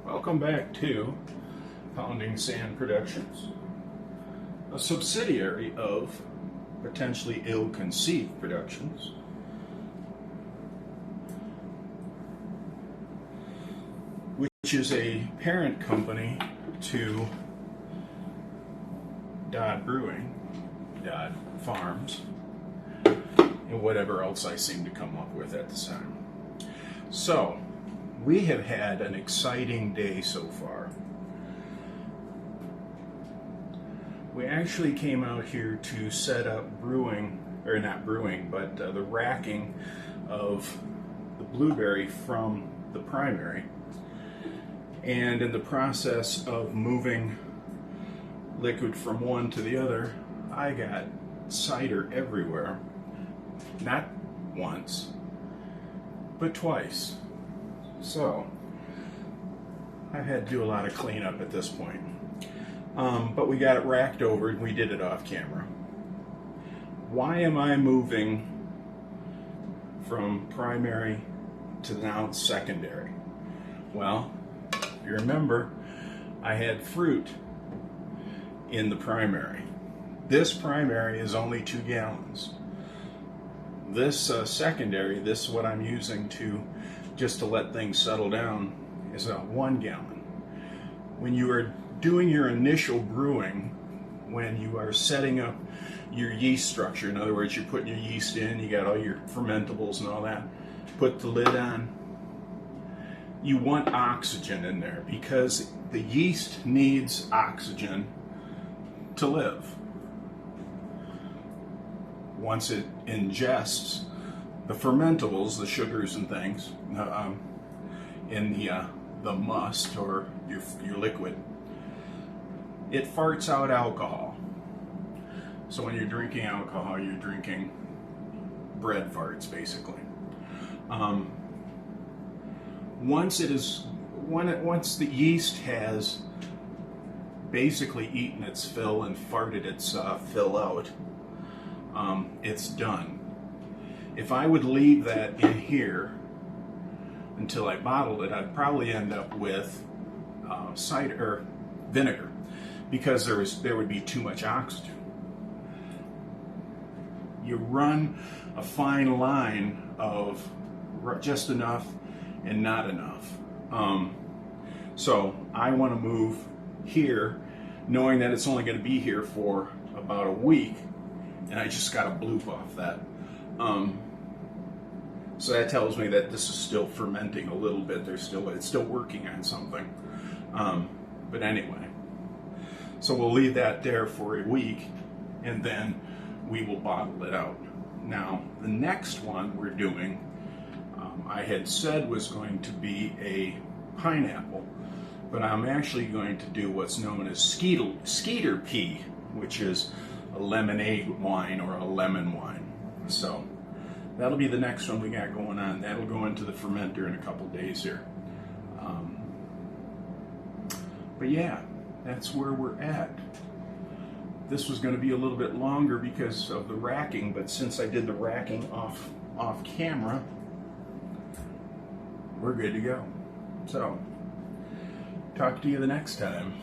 Welcome back to Pounding Sand Productions, a subsidiary of potentially ill-conceived productions. Which is a parent company to Dodd Brewing, Dodd Farms, and whatever else I seem to come up with at the time. So, we have had an exciting day so far. We actually came out here to set up brewing, or not brewing, but the racking of the blueberry from the primary. And in the process of moving liquid from one to the other, I got cider everywhere. Not once, but twice. So, I've had to do a lot of cleanup at this point. But we got it racked over and we did it off camera. Why am I moving from primary to now secondary? Well, if you remember, I had fruit in the primary. This primary is only 2 gallons. This secondary, this is what I'm using just to let things settle down, is a 1 gallon. When you are doing your initial brewing, when you are setting up your yeast structure, in other words, you're putting your yeast in, you got all your fermentables and all that, put the lid on, you want oxygen in there because the yeast needs oxygen to live. Once it ingests the fermentables, the sugars and things, in the must or your liquid, it farts out alcohol. So when you're drinking alcohol, you're drinking bread farts, basically. Once the yeast has basically eaten its fill and farted its fill out, it's done. If I would leave that in here until I bottled it, I'd probably end up with cider or vinegar, because there would be too much oxygen. You run a fine line of just enough and not enough. So I want to move here, knowing that it's only going to be here for about a week, and I just got a bloop off that. So that tells me that this is still fermenting a little bit. It's still working on something. But anyway, so we'll leave that there for a week, and then we will bottle it out. Now, the next one we're doing, I had said was going to be a pineapple, but I'm actually going to do what's known as skeeter pea, which is a lemonade wine or a lemon wine. So that'll be the next one we got going on. That'll go into the fermenter in a couple days here. But yeah, that's where we're at. This was going to be a little bit longer because of the racking, but since I did the racking off camera, we're good to go. So, talk to you the next time.